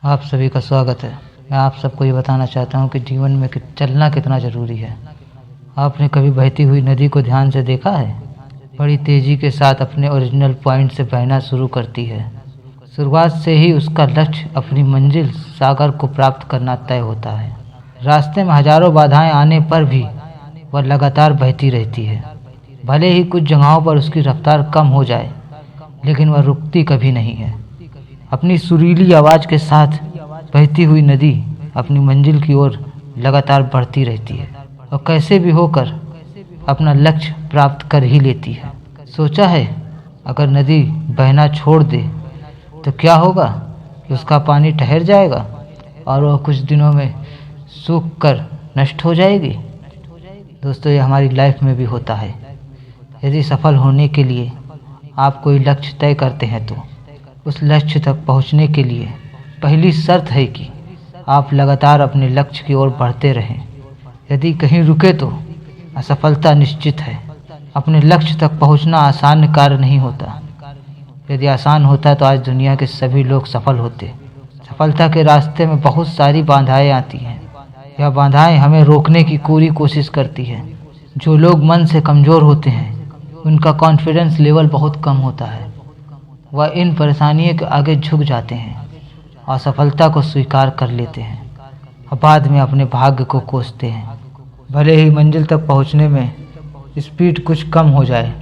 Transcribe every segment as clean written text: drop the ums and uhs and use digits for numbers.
आप सभी का स्वागत है। मैं आप सबको ये बताना चाहता हूँ कि जीवन में चलना कितना ज़रूरी है। आपने कभी बहती हुई नदी को ध्यान से देखा है? बड़ी तेज़ी के साथ अपने ओरिजिनल पॉइंट से बहना शुरू करती है। शुरुआत से ही उसका लक्ष्य अपनी मंजिल सागर को प्राप्त करना तय होता है। रास्ते में हजारों बाधाएं आने पर भी वह लगातार बहती रहती है। भले ही कुछ जगहों पर उसकी रफ्तार कम हो जाए, लेकिन वह रुकती कभी नहीं है। अपनी सुरीली आवाज़ के साथ बहती हुई नदी अपनी मंजिल की ओर लगातार बढ़ती रहती है और कैसे भी होकर अपना लक्ष्य प्राप्त कर ही लेती है। सोचा है, अगर नदी बहना छोड़ दे तो क्या होगा? कि उसका पानी ठहर जाएगा और वह कुछ दिनों में सूख कर नष्ट हो जाएगी। दोस्तों, ये हमारी लाइफ में भी होता है। यदि सफल होने के लिए आप कोई लक्ष्य तय करते हैं तो उस लक्ष्य तक पहुंचने के लिए पहली शर्त है कि आप लगातार अपने लक्ष्य की ओर बढ़ते रहें। यदि कहीं रुके तो असफलता निश्चित है। अपने लक्ष्य तक पहुंचना आसान कार्य नहीं होता। यदि आसान होता तो आज दुनिया के सभी लोग सफल होते। सफलता के रास्ते में बहुत सारी बाधाएं आती हैं। यह बाधाएं हमें रोकने की पूरी कोशिश करती है। जो लोग मन से कमज़ोर होते हैं उनका कॉन्फिडेंस लेवल बहुत कम होता है। वह इन परेशानियों के आगे झुक जाते हैं, असफलता को स्वीकार कर लेते हैं और बाद में अपने भाग्य को कोसते हैं। भले ही मंजिल तक पहुंचने में स्पीड कुछ कम हो जाए,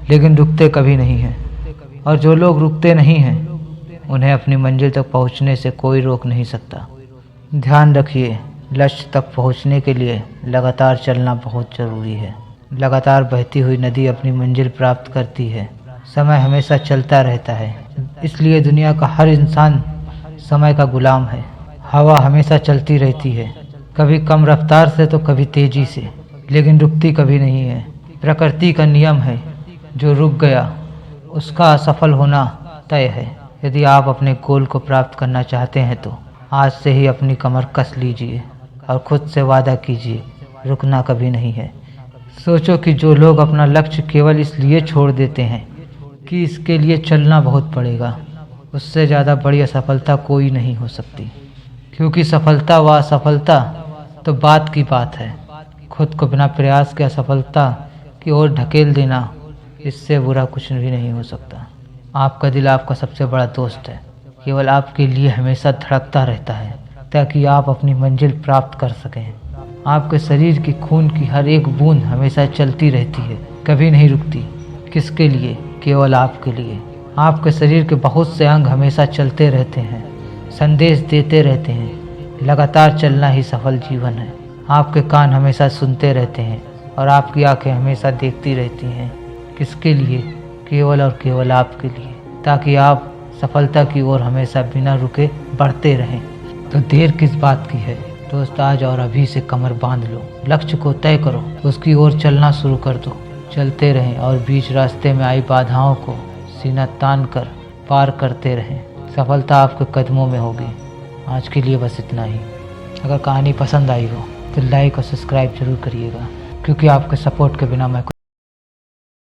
लेकिन रुकते कभी नहीं हैं। और जो लोग रुकते नहीं हैं उन्हें अपनी मंजिल तक पहुंचने से कोई रोक नहीं सकता। ध्यान रखिए, लक्ष्य तक पहुंचने के लिए लगातार चलना बहुत ज़रूरी है। लगातार बहती हुई नदी अपनी मंजिल प्राप्त करती है। समय हमेशा चलता रहता है, इसलिए दुनिया का हर इंसान समय का गुलाम है। हवा हमेशा चलती रहती है, कभी कम रफ्तार से तो कभी तेजी से, लेकिन रुकती कभी नहीं है। प्रकृति का नियम है, जो रुक गया उसका असफल होना तय है। यदि आप अपने गोल को प्राप्त करना चाहते हैं तो आज से ही अपनी कमर कस लीजिए और खुद से वादा कीजिए, रुकना कभी नहीं है। सोचो कि जो लोग अपना लक्ष्य केवल इसलिए छोड़ देते हैं कि इसके लिए चलना बहुत पड़ेगा, उससे ज़्यादा बड़ी असफलता कोई नहीं हो सकती। क्योंकि सफलता व असफलता तो बात की बात है। खुद को बिना प्रयास के असफलता की ओर ढकेल देना, इससे बुरा कुछ भी नहीं हो सकता। आपका दिल आपका सबसे बड़ा दोस्त है, केवल आपके लिए हमेशा धड़कता रहता है ताकि आप अपनी मंजिल प्राप्त कर सकें। आपके शरीर की खून की हर एक बूंद हमेशा चलती रहती है, कभी नहीं रुकती। किसके लिए? केवल आपके लिए। आपके शरीर के बहुत से अंग हमेशा चलते रहते हैं, संदेश देते रहते हैं। लगातार चलना ही सफल जीवन है। आपके कान हमेशा सुनते रहते हैं और आपकी आंखें हमेशा देखती रहती हैं। किसके लिए? केवल और केवल आपके लिए, ताकि आप सफलता की ओर हमेशा बिना रुके बढ़ते रहें। तो देर किस बात की है दोस्त? आज और अभी से कमर बांध लो, लक्ष्य को तय करो, उसकी ओर चलना शुरू कर दो। चलते रहें और बीच रास्ते में आई बाधाओं को सीना तान कर पार करते रहें। सफलता आपके कदमों में होगी। आज के लिए बस इतना ही। अगर कहानी पसंद आई हो तो लाइक और सब्सक्राइब जरूर करिएगा, क्योंकि आपके सपोर्ट के बिना मैं